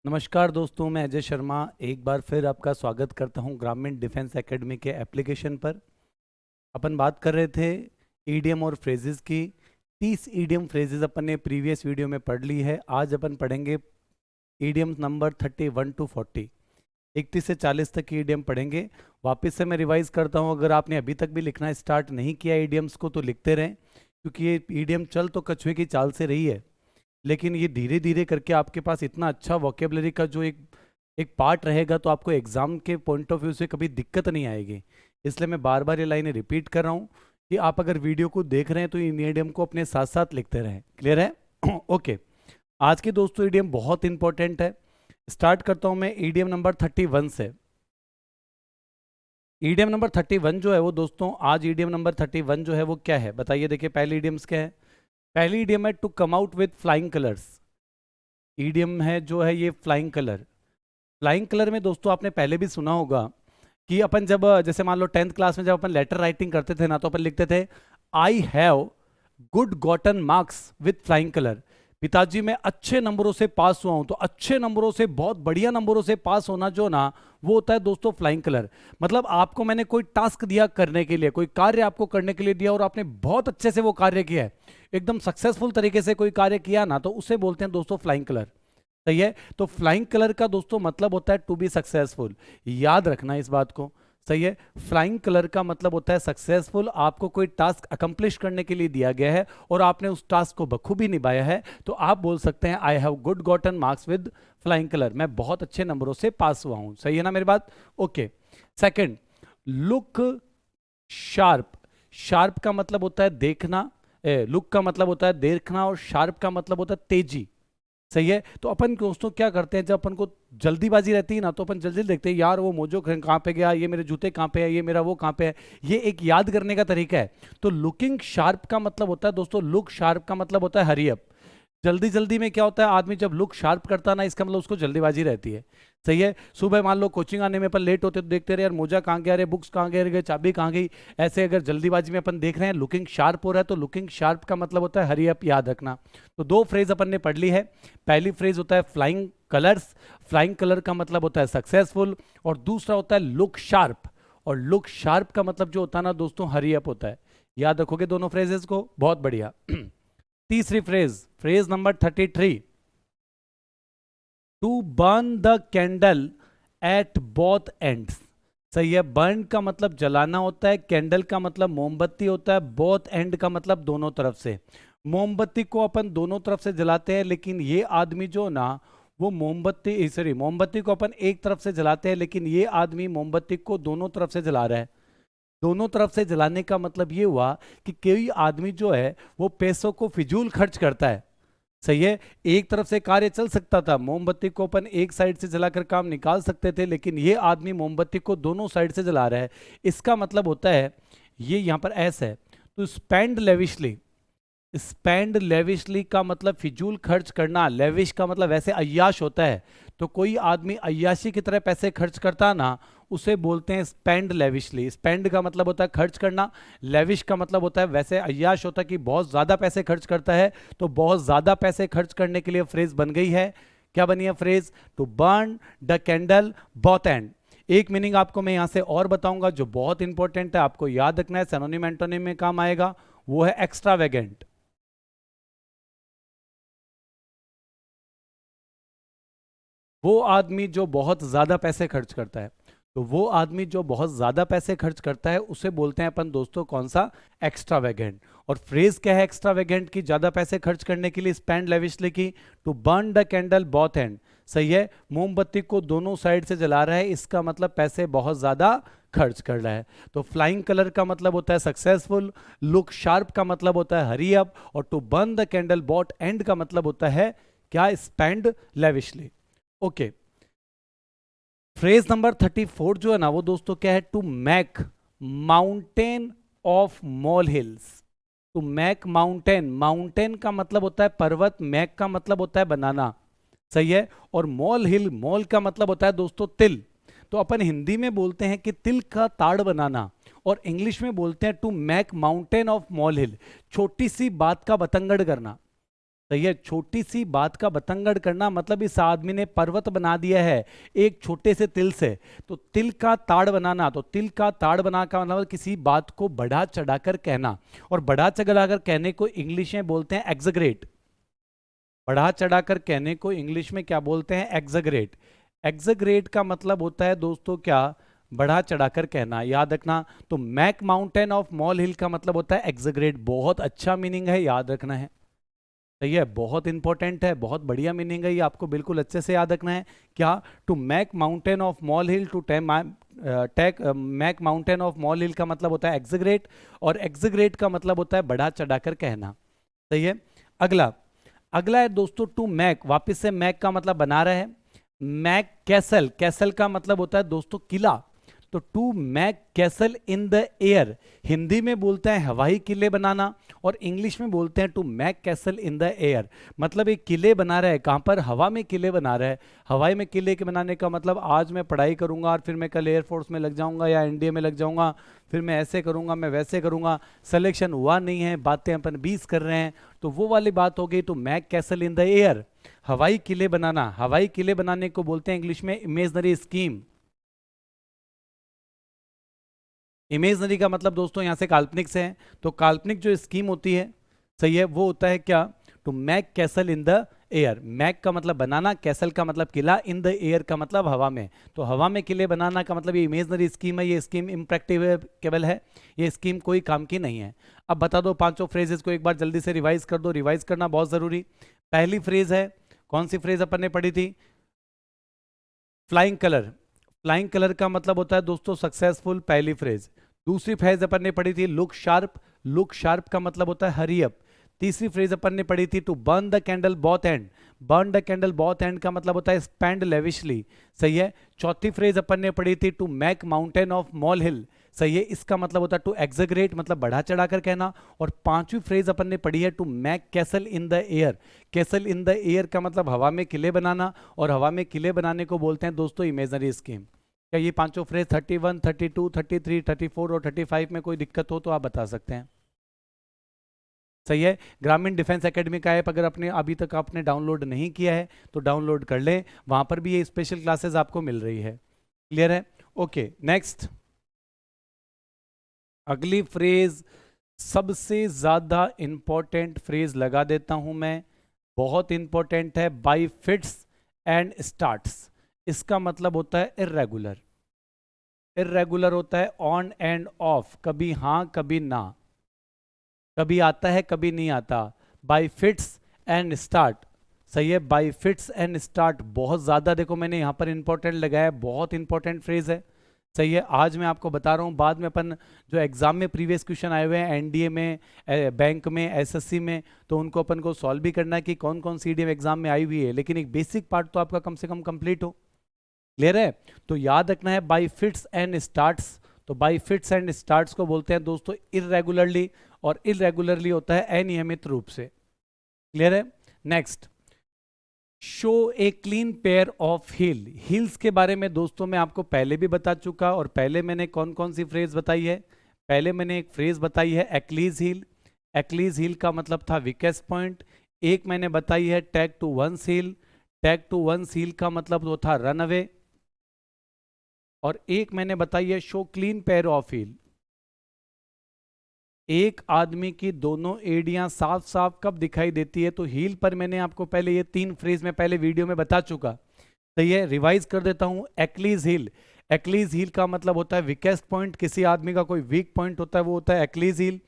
नमस्कार दोस्तों, मैं अजय शर्मा एक बार फिर आपका स्वागत करता हूं ग्रामीण डिफेंस एकेडमी के एप्लीकेशन पर। अपन बात कर रहे थे ईडियम और फ्रेजेस की। 30 ईडियम फ्रेजेस अपन ने प्रीवियस वीडियो में पढ़ ली है। आज अपन पढ़ेंगे ईडियम नंबर 31 टू 40, 31 से 40 तक की ईडियम पढ़ेंगे। वापस से मैं रिवाइज करता हूं, अगर आपने अभी तक भी लिखना स्टार्ट नहीं किया ईडियम्स को तो लिखते रहें, क्योंकि ये ईडियम चल तो कछुए की चाल से रही है, लेकिन ये धीरे धीरे करके आपके पास इतना अच्छा वोकेबलरी का जो एक एक पार्ट रहेगा तो आपको एग्जाम के पॉइंट ऑफ व्यू से कभी दिक्कत नहीं आएगी। इसलिए मैं बार बार ये लाइनें रिपीट कर रहा हूँ कि आप अगर वीडियो को देख रहे हैं तो इन ईडियम को अपने साथ साथ लिखते रहें। क्लियर है? ओके। आज के दोस्तों ईडियम बहुत इंपॉर्टेंट है। स्टार्ट करता हूँ मैं ईडियम नंबर 31 से। ईडियम नंबर 31 जो है वो दोस्तों, आज ईडियम नंबर 31 जो है वो क्या है बताइए। देखिए पहले ईडियम्स क्या है। पहली ईडियम है to come out with flying colours. Idiom है जो है ये फ्लाइंग कलर। फ्लाइंग कलर में दोस्तों आपने पहले भी सुना होगा कि अपन जब जैसे मान लो 10th क्लास में जब अपन लेटर राइटिंग करते थे ना, तो अपन लिखते थे I have good gotten marks with flying colour. पिताजी मैं अच्छे नंबरों से पास हुआ हूं। तो अच्छे नंबरों से, बहुत बढ़िया नंबरों से पास होना जो ना, वो होता है दोस्तों फ्लाइंग कलर। मतलब आपको मैंने कोई टास्क दिया करने के लिए, कोई कार्य आपको करने के लिए दिया और आपने बहुत अच्छे से वो कार्य किया है, एकदम सक्सेसफुल तरीके से कोई कार्य किया ना, तो उसे बोलते हैं दोस्तों फ्लाइंग कलर। सही है। तो फ्लाइंग कलर का दोस्तों मतलब होता है टू बी सक्सेसफुल। याद रखना इस बात को। सही है। फ्लाइंग कलर का मतलब होता है सक्सेसफुल। आपको कोई टास्क अकम्प्लिश करने के लिए दिया गया है और आपने उस टास्क को बखूबी निभाया है, तो आप बोल सकते हैं I have good gotten marks with flying colour. मैं बहुत अच्छे नंबरों से पास हुआ हूं। सही है ना मेरी बात? Okay. Second, look sharp. Sharp का मतलब होता है देखना। लुक का मतलब होता है देखना और शार्प का मतलब होता है तेजी। सही है। तो अपन दोस्तों क्या करते हैं, जब अपन को जल्दीबाजी रहती है ना, तो अपन जल्दी जल्दी देखते हैं यार वो मोजो कहाँ पे गया, ये मेरे जूते कहाँ पे है, ये मेरा वो कहाँ पे है। ये एक याद करने का तरीका है। तो लुकिंग शार्प का मतलब होता है दोस्तों, लुक शार्प का मतलब होता है हरी अप। जल्दी जल्दी में क्या होता है, आदमी जब लुक शार्प करता है ना, इसका मतलब उसको जल्दीबाजी रहती है। सही है। सुबह मान लो कोचिंग आने में अपन लेट होते तो देखते रहे यार मोजा कहाँ गया, रे बुक्स कहाँ गए, चाबी कहाँ गई। ऐसे अगर जल्दीबाजी में अपन देख रहे हैं लुकिंग शार्प हो रहा है, तो लुकिंग शार्प का मतलब होता है हरी अप। याद रखना। तो दो फ्रेज अपन ने पढ़ ली है। पहली फ्रेज होता है फ्लाइंग कलर्स। फ्लाइंग कलर का मतलब होता है सक्सेसफुल। और दूसरा होता है लुक शार्प। और लुक शार्प का मतलब जो होता है ना दोस्तों, हरी अप होता है। याद रखोगे दोनों फ्रेजेस को? बहुत बढ़िया। तीसरी phrase, phrase number 33, to burn the candle at both ends. सही है। बर्न का मतलब जलाना होता है, कैंडल का मतलब मोमबत्ती होता है, बोथ एंड का मतलब दोनों तरफ से। मोमबत्ती को अपन दोनों तरफ से जलाते हैं, लेकिन ये आदमी जो ना, वो मोमबत्ती को अपन एक तरफ से जलाते हैं, लेकिन ये आदमी मोमबत्ती को दोनों तरफ से जला रहा है। दोनों तरफ से जलाने का मतलब ये हुआ कि कोई आदमी जो है वो पैसों को फिजूल खर्च करता है। सही है। एक तरफ से कार्य चल सकता था, मोमबत्ती को अपन एक साइड से जलाकर काम निकाल सकते थे, लेकिन ये आदमी मोमबत्ती को दोनों साइड से जला रहा है। इसका मतलब होता है, ये यहां पर एस है, तो स्पेंड लेविशली। स्पेंड लेविशली का मतलब फिजूल खर्च करना। लेविश का मतलब वैसे अय्याश होता है। तो कोई आदमी अय्याशी की तरह पैसे खर्च करता ना, उसे बोलते हैं स्पेंड लेविशली। स्पेंड का मतलब होता है खर्च करना, लेविश का मतलब होता है वैसे अय्याश होता है कि बहुत ज्यादा पैसे खर्च करता है। तो बहुत ज्यादा पैसे खर्च करने के लिए फ्रेज बन गई है। क्या बनी है phrase? To burn the candle both end. एक मीनिंग आपको मैं यहां से और बताऊंगा जो बहुत इंपॉर्टेंट है, आपको याद रखना है, सिनोनिम एंटोनिम में काम आएगा। वो है एक्स्ट्रावेगेंट। वो आदमी जो बहुत ज्यादा पैसे खर्च करता है। तो वो आदमी जो बहुत ज्यादा पैसे खर्च करता है उसे बोलते हैं अपन दोस्तों कौन सा? एक्स्ट्रावेगेंट। और फ्रेज क्या है एक्स्ट्रावेगेंट की? ज्यादा पैसे खर्च करने के लिए स्पेंड लेविशली की। To burn the candle both end. सही है। मोमबत्ती को दोनों साइड से जला रहा है, इसका मतलब पैसे बहुत ज्यादा खर्च कर रहा है। तो फ्लाइंग कलर का मतलब होता है सक्सेसफुल, लुक शार्प का मतलब होता है हरी अप, और to burn the candle both end का मतलब होता है क्या? Spend lavishly. Okay. Phrase number 34 जो है ना वो दोस्तों क्या है? To make mountain of mole hills. To make mountain. Mountain का मतलब होता है पर्वत, मैक का मतलब होता है बनाना। सही है। और मॉल हिल, मॉल का मतलब होता है दोस्तों तिल। तो अपन हिंदी में बोलते हैं कि तिल का ताड़ बनाना, और इंग्लिश में बोलते हैं to make mountain of mole hill. छोटी सी बात का बतंगड़ करना। सही है, छोटी सी बात का बतंगड़ करना मतलब इस आदमी ने पर्वत बना दिया है एक छोटे से तिल से। तो तिल का ताड़ बनाना, तो तिल का ताड़ बना का मतलब किसी बात को बढ़ा चढ़ाकर कहना, और बढ़ा चढ़ाकर कहने को इंग्लिश में बोलते हैं एग्जैगरेट। बढ़ा चढ़ाकर कहने को इंग्लिश में क्या बोलते हैं? एग्जैगरेट। एग्जैगरेट का मतलब होता है दोस्तों क्या? बढ़ा चढ़ाकर कहना, याद रखना। तो Mac mountain of mole hill का मतलब होता है एग्जैगरेट। बहुत अच्छा मीनिंग है, याद रखना है। सही है, बहुत इंपॉर्टेंट है, बहुत बढ़िया मीनिंग है, ये आपको बिल्कुल अच्छे से याद रखना है। क्या? To make mountain of mole hill, to take make mountain of mole hill का मतलब होता है एग्जैगरेट, और एग्जैगरेट का मतलब होता है बढ़ा चढ़ाकर कहना। सही है। अगला अगला है दोस्तों टू मैक, वापस से मैक का मतलब बना रहे हैं। मैक कैसल, कैसल का मतलब होता है दोस्तों किला। तो to make castle in the air, Hindi में बोलते हैं हवाई किले बनाना, और इंग्लिश में बोलते हैं to make castle in the air. मतलब एक किले बना रहा है, कहाँ पर? हवा में किले बना रहा है। हवाई में किले के बनाने का मतलब आज मैं पढ़ाई करूंगा और फिर मैं कल एयरफोर्स में लग जाऊंगा या एनडीए में लग जाऊंगा, फिर मैं ऐसे करूंगा, मैं वैसे करूंगा, सिलेक्शन हुआ नहीं है, बातें अपन 20 कर रहे हैं, तो वो वाली बात हो गई। तो make castle in the air, हवाई किले बनाना। हवाई किले बनाने को बोलते हैं इंग्लिश में इमेजनरी स्कीम। इमेजनरी का मतलब दोस्तों यहां से काल्पनिक से है, तो काल्पनिक जो स्कीम होती है, सही है, वो होता है क्या? To make castle in the air. Make का मतलब बनाना, कैसल का मतलब किला, इन द एयर का मतलब हवा में। तो हवा में किले बनाना का मतलब ये इमेजनरी स्कीम है, ये स्कीम इम्प्रैक्टिकेबल है, ये स्कीम कोई काम की नहीं है। अब बता दो पांचों फ्रेजेस को एक बार जल्दी से रिवाइज कर दो, रिवाइज करना बहुत जरूरी। पहली फ्रेज है, कौन सी फ्रेज अपन ने पढ़ी थी? Flying colour. फ्लाइंग कलर का मतलब होता है दोस्तों सक्सेसफुल, पहली फ्रेज। दूसरी फ्रेज अपन ने पढ़ी थी लुक शार्प, लुक शार्प का मतलब होता है हरी अप। तीसरी फ्रेज अपन ने पढ़ी थी to burn the candle both end, burn the candle both end का मतलब होता है स्पेंड लेविशली। सही है। चौथी फ्रेज अपन ने पढ़ी थी to make mountain of mole hill. सही है, इसका मतलब होता है टू एग्जैगरेट, मतलब बढ़ा चढ़ाकर कहना। और पांचवी फ्रेज अपन ने पढ़ी है to make castle in the air. Castle in the air का मतलब हवा में किले बनाना, और हवा में किले बनाने को बोलते हैं दोस्तों इमेजनरी स्कीम। क्या ये पांचों फ्रेज 31, 32, 33, 34 और 35 में कोई दिक्कत हो तो आप बता सकते हैं। सही है। ग्रामीण डिफेंस एकेडमी का ऐप अगर आपने अभी तक आपने डाउनलोड नहीं किया है तो डाउनलोड कर लें, वहां पर भी ये स्पेशल क्लासेस आपको मिल रही है। क्लियर है? Okay, next. अगली फ्रेज सबसे ज्यादा इंपॉर्टेंट फ्रेज लगा देता हूं मैं, बहुत इंपॉर्टेंट है, बाय फिट्स एंड स्टार्ट्स। इसका मतलब होता है इर्रेगुलर। इर्रेगुलर होता है ऑन एंड ऑफ, कभी हाँ कभी ना, कभी आता है कभी नहीं आता। Bye fits and start. सही है, बाय फिट्स एंड स्टार्ट बहुत ज्यादा, देखो मैंने यहां पर इंपॉर्टेंट लगाया, बहुत इंपॉर्टेंट फ्रेज है। सही है, आज मैं आपको बता रहा हूँ, बाद में अपन जो एग्जाम में प्रीवियस क्वेश्चन आए हुए हैं एनडीए में, बैंक में, एसएससी में, तो उनको अपन को सॉल्व भी करना है कि कौन कौन सी ईडीएम एग्जाम में आई हुई है, लेकिन एक बेसिक पार्ट तो आपका कम से कम कंप्लीट हो। क्लियर है? तो याद रखना है बाय फिट्स एंड स्टार्ट्स। तो बाय फिट्स एंड स्टार्ट्स को बोलते हैं दोस्तों इरेगुलरली, और इरेगुलरली होता है अनियमित रूप से। क्लियर है? Next, show a clean pair of heel. Heels के बारे में दोस्तों मैं आपको पहले भी बता चुका, और पहले मैंने कौन कौन सी फ्रेज बताई है? पहले मैंने एक फ्रेज बताई है एक्लीज हील। एक्लीज हील का मतलब था वीकेस्ट पॉइंट। एक मैंने बताई है take to one heel. Take to one heel का मतलब वो था रन अवे। और एक मैंने बताई है show clean pair of heel. एक आदमी की दोनों एड़ियां साफ साफ कब दिखाई देती है? तो हील पर मैंने आपको पहले ये तीन फ्रेज में पहले वीडियो में बता चुका। तो ये रिवाइज कर देता हूं। एक्लीज हील, एक्लीज हील का मतलब होता है वीकेस्ट पॉइंट, किसी आदमी का कोई वीक पॉइंट होता है वो होता है Achilles heel.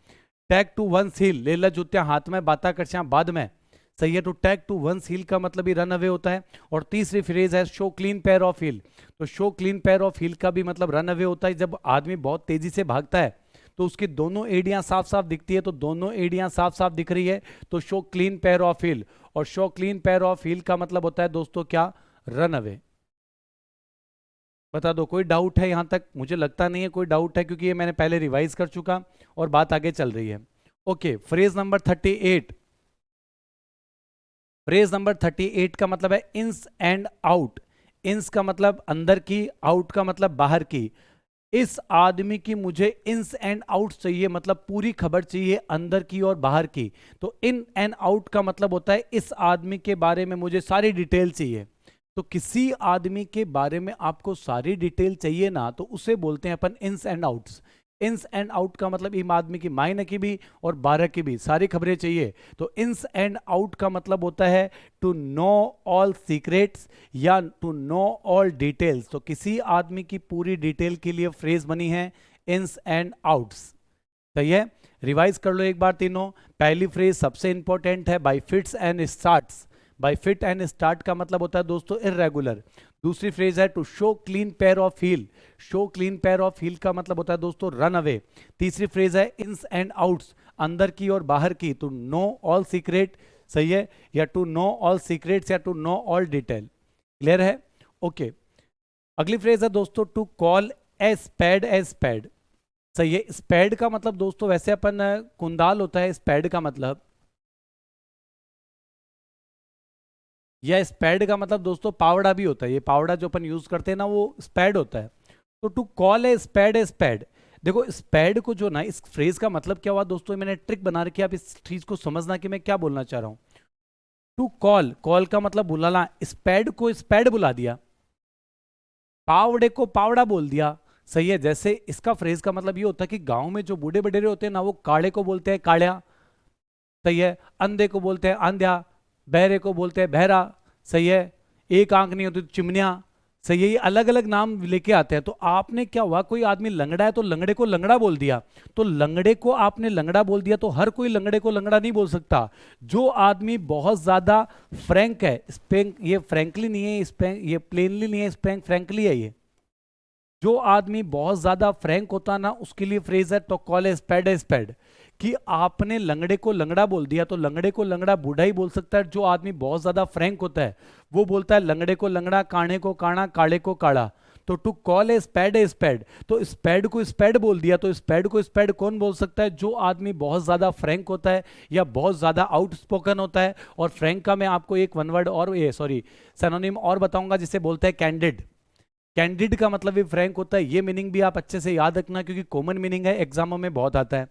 Take to one heel, लेला जुत्या हाथ में बाता कर बाद में। सही है, तो टैग टू वन हील का मतलब ही रन अवे होता है। और तीसरी फ्रेज है show clean pair of heel. तो show clean pair of heel का भी मतलब रन अवे होता है, जब आदमी बहुत तेजी से भागता है तो उसकी दोनों एड़ियां साफ साफ दिखती है, तो दोनों एड़ियां साफ साफ दिख रही है तो show clean pair of heel. और show clean pair of heel का मतलब होता है दोस्तों क्या? Run away. बता दो कोई डाउट है यहां तक? मुझे लगता नहीं है कोई डाउट है, क्योंकि ये मैंने पहले रिवाइज कर चुका और बात आगे चल रही है। Okay, phrase number 38। Phrase number 38 का मतलब है इन्स एंड आउट। इन्स का मतलब अंदर की, आउट का मतलब बाहर की। इस आदमी की मुझे इन्स एंड आउट्स चाहिए, मतलब पूरी खबर चाहिए अंदर की और बाहर की। तो इन एंड आउट का मतलब होता है इस आदमी के बारे में मुझे सारी डिटेल चाहिए। तो किसी आदमी के बारे में आपको सारी डिटेल चाहिए ना, तो उसे बोलते हैं अपन ins and outs. Ins and out का मतलब इस आदमी की मायने की भी और बारह की भी सारी खबरें चाहिए। तो इन्स एंड आउट का मतलब होता है टू नो ऑल सीक्रेट्स या टू नो ऑल डिटेल्स। तो किसी आदमी की पूरी डिटेल के लिए फ्रेज बनी है इन्स एंड आउट्स। सही है, रिवाइज कर लो एक बार तीनों। पहली फ्रेज सबसे इंपॉर्टेंट है, by fits and starts. By fit and start का मतलब होता है दोस्तों इररेगुलर। दूसरी फ्रेज है to show clean pair of heel. Show clean pair of heel का मतलब होता है दोस्तों रन अवे। तीसरी फ्रेज है इन्स एंड आउट्स, अंदर की और बाहर की, टू नो ऑल सीक्रेट। सही है, या टू नो ऑल सीक्रेट्स या to know all detail. Clear है? ओके। अगली फ्रेज है दोस्तों टू कॉल ए स्पैड ए स्पैड। सही है, स्पैड का मतलब दोस्तों वैसे अपन कुंदाल होता है, स्पैड का मतलब, या स्पैड का मतलब दोस्तों पावड़ा भी होता है। ये पावड़ा जो अपन यूज करते हैं ना वो स्पैड होता है। तो टू कॉल ए स्पैड। देखो स्पैड को जो ना, इस फ्रेज का मतलब क्या हुआ दोस्तों, मैंने ट्रिक बना रखी है, आप इस चीज को समझना कि मैं क्या बोलना चाह रहा हूं। टू कॉल, कॉल का मतलब बुलाना, स्पैड को स्पैड बुला दिया, पावड़े को पावड़ा बोल दिया। सही है, जैसे इसका फ्रेज का मतलब ये होता है कि गांव में जो बूढ़े बडेरे होते हैं ना, वो काड़े को बोलते हैं काड़िया। सही है, अंधे को बोलते हैं आंध्या, बहरे को बोलते हैं बहरा। सही है, एक आंख नहीं होती तो चिमनिया। सही है, ये अलग अलग नाम लेके आते हैं। तो आपने क्या हुआ, कोई आदमी लंगड़ा है तो लंगड़े को लंगड़ा बोल दिया। तो लंगड़े को आपने लंगड़ा बोल दिया तो हर कोई लंगड़े को लंगड़ा नहीं बोल सकता। जो आदमी बहुत ज्यादा फ्रैंक है, स्पैंक, ये फ्रैंकली नहीं है, स्पैंक ये प्लेनली नहीं है, स्पैंक फ्रैंकली है। ये जो आदमी बहुत ज्यादा फ्रैंक होता ना, उसके लिए फ्रेज है तो कॉल ए स्पैड कि आपने लंगड़े को लंगड़ा बोल दिया। तो लंगड़े को लंगड़ा बूढ़ा ही बोल सकता है। जो आदमी बहुत ज्यादा फ्रैंक होता है वो बोलता है लंगड़े को लंगड़ा, काणे को काणा, काले को काड़ा। तो टू कॉल ए स्पैड, तो स्पैड को स्पैड बोल दिया। तो स्पैड को स्पैड कौन बोल सकता है, जो आदमी बहुत ज्यादा फ्रैंक होता है या बहुत ज्यादा आउटस्पोकन होता है। और फ्रैंक का मैं आपको एक वन वर्ड और ये सॉरी सिनोनिम और बताऊंगा, जिसे बोलते हैं कैंडिड। कैंडिड का मतलब भी फ्रैंक होता है। ये मीनिंग भी आप अच्छे से याद रखना क्योंकि कॉमन मीनिंग है, एग्जामों में बहुत आता है।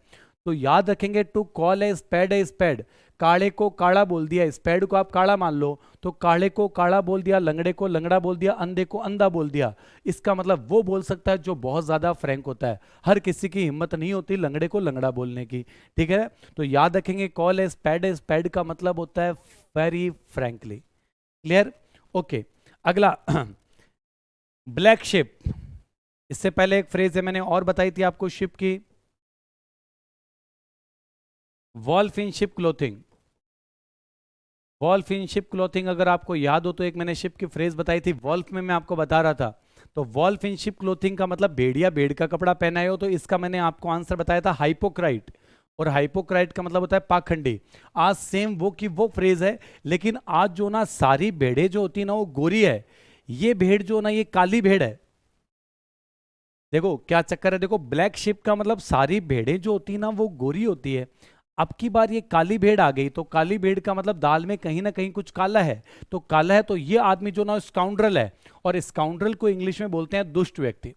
तो याद रखेंगे टू कॉल ए स्पैड। काले को काड़ा बोल दिया, स्पैड को आप काड़ा मान लो, तो काले को काड़ा बोल दिया, लंगड़े को लंगड़ा बोल दिया, अंधे को अंधा बोल दिया। इसका मतलब वो बोल सकता है जो बहुत ज्यादा फ्रैंक होता है। हर किसी की हिम्मत नहीं होती लंगड़े को लंगड़ा बोलने की। ठीक है, तो याद रखेंगे कॉल ए स्पैड का मतलब होता है वेरी फ्रैंकली। क्लियर? ओके। अगला ब्लैक शिप। इससे पहले एक फ्रेज है मैंने और बताई थी आपको शिप की, wolf in ship clothing. Wolf in ship clothing अगर आपको याद हो तो एक मैंने शिप की फ्रेज बताई थी, वॉल्फ में मैं आपको बता रहा था। तो वॉल्फ इन शिप क्लोथिंग का मतलब भेड़िया भेड़ का कपड़ा पहनाए हो। तो इसका मैंने आपको आंसर बताया था हाइपोक्राइट। और हाइपोक्राइट का मतलब होता है पाखंडी। आज सेम वो की वो फ्रेज है, लेकिन आज जो ना सारी भेड़ें जो होती है ना वो गोरी है, ये भेड़ जो ना ये काली भेड़ है। देखो क्या चक्कर है, देखो ब्लैक शिप का मतलब सारी भेड़ें जो होती है ना वो गोरी होती है। अब की बार ये काली भेड़ आ गई, तो काली भेड़ का मतलब दाल में कहीं ना कहीं कुछ काला है। तो काला है तो ये आदमी जो ना स्काउंड्रल है। और स्काउंड्रल को इंग्लिश में बोलते हैं दुष्ट व्यक्ति।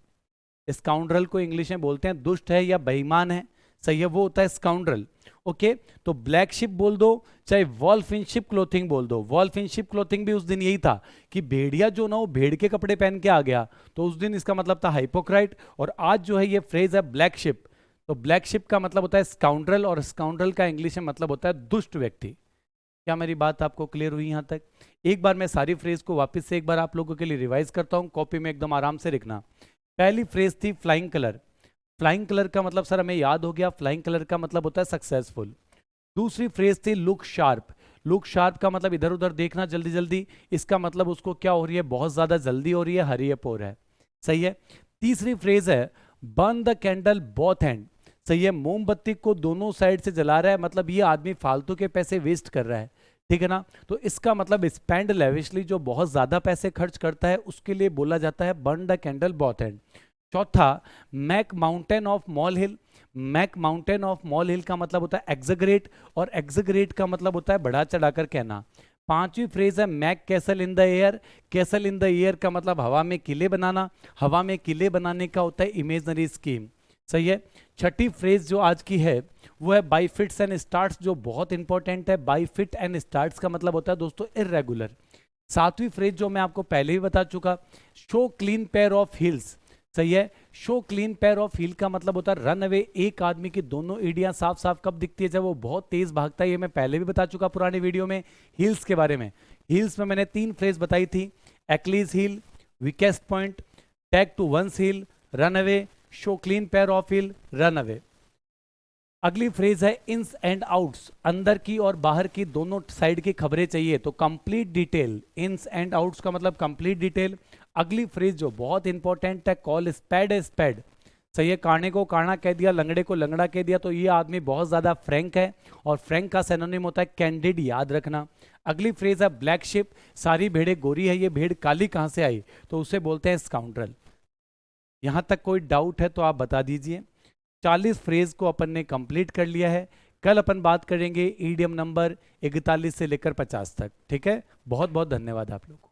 स्काउंड्रल को इंग्लिश में बोलते हैं दुष्ट है या बेईमान है। सही है, वो होता है स्काउंड्रल। ओके, तो ब्लैक शिप बोल दो चाहे वॉल्फ इन शिप क्लोथिंग बोल दो। वॉल्फ इन शिप क्लोथिंग भी उस दिन यही था कि भेड़िया जो ना वो भेड़ के कपड़े पहन के आ गया, तो उस दिन इसका मतलब था हाइपोक्राइट। और आज जो है ये फ्रेज है ब्लैक शिप। तो ब्लैक शिप का मतलब होता है स्काउंड्रल, और स्काउंड्रल का इंग्लिश में मतलब होता है दुष्ट व्यक्ति। क्या मेरी बात आपको क्लियर हुई यहां तक? एक बार मैं सारी फ्रेज को वापस से एक बार आप लोगों के लिए रिवाइज करता हूं, कॉपी में एकदम आराम से लिखना। पहली फ्रेज थी फ्लाइंग कलर। फ्लाइंग कलर का मतलब सर हमें याद हो गया, फ्लाइंग कलर का मतलब होता है सक्सेसफुल। दूसरी फ्रेज थी लुक शार्प। लुक शार्प का मतलब इधर उधर देखना जल्दी जल्दी, इसका मतलब उसको क्या हो रही है, बहुत ज्यादा जल्दी हो रही है, हरी अप हो रहा है। सही है। तीसरी फ्रेज है burn the candle both hand. सही है, मोमबत्ती को दोनों साइड से जला रहा है, मतलब ये आदमी फालतू के पैसे वेस्ट कर रहा है। ठीक है ना, तो इसका मतलब स्पेंड लेविशली, जो बहुत ज्यादा पैसे खर्च करता है उसके लिए बोला जाता है burn the candle both hand. चौथा make mountain of mole hill. Make mountain of mole hill का मतलब होता है एग्जगरेट, और एग्जगरेट का मतलब होता है बढ़ा चढ़ाकर कहना। 5वीं फ्रेज है make castle in the air. Castle in the air का मतलब हवा में किले बनाना, हवा में किले बनाने का होता है इमेजनरी स्कीम। सही है। 6ठी फ्रेज जो आज की है वो है बाई फिट्स एंड स्टार्ट्स, जो बहुत इंपॉर्टेंट है। बाई फिट एंड स्टार्ट्स का मतलब होता है दोस्तों इररेगुलर। 7वीं फ्रेज जो मैं आपको पहले ही बता चुका, show clean pair of heels. सही है। Show clean pair of heel का मतलब होता है रन अवे। एक आदमी की दोनों एड़ियां साफ साफ कब दिखती है? जब वो बहुत तेज भागता है। ये मैं पहले भी बता चुका पुरानी वीडियो में हील्स के बारे में। हील्स में मैंने 3 फ्रेज बताई थी, Achilles heel, weakest point, take to one's heel, run away, show clean pair of heel, run away. अगली फ्रेज है इन्स एंड आउट्स, अंदर की और बाहर की दोनों साइड की खबरें चाहिए, तो complete detail. Ins and outs का मतलब कंप्लीट डिटेल। अगली फ्रेज जो बहुत इंपॉर्टेंट है, कॉल स्पैड ए स्पैड। सही है। काणे को काणा कह दिया, लंगड़े को लंगड़ा कह दिया, तो ये आदमी बहुत ज्यादा फ्रैंक है, और फ्रैंक का सिनोनिम होता है कैंडिड, याद रखना। अगली फ्रेज है ब्लैक शिप, सारी भेड़ें गोरी है, ये भेड़ काली कहां से आई? तो उसे बोलते हैं स्काउंड्रल। यहां तक कोई डाउट है तो आप बता दीजिए। 40 फ्रेज को अपन ने कंप्लीट कर लिया है। कल अपन बात करेंगे ईडियम नंबर 41 से लेकर 50 तक। ठीक है। बहुत बहुत धन्यवाद आप लोग को।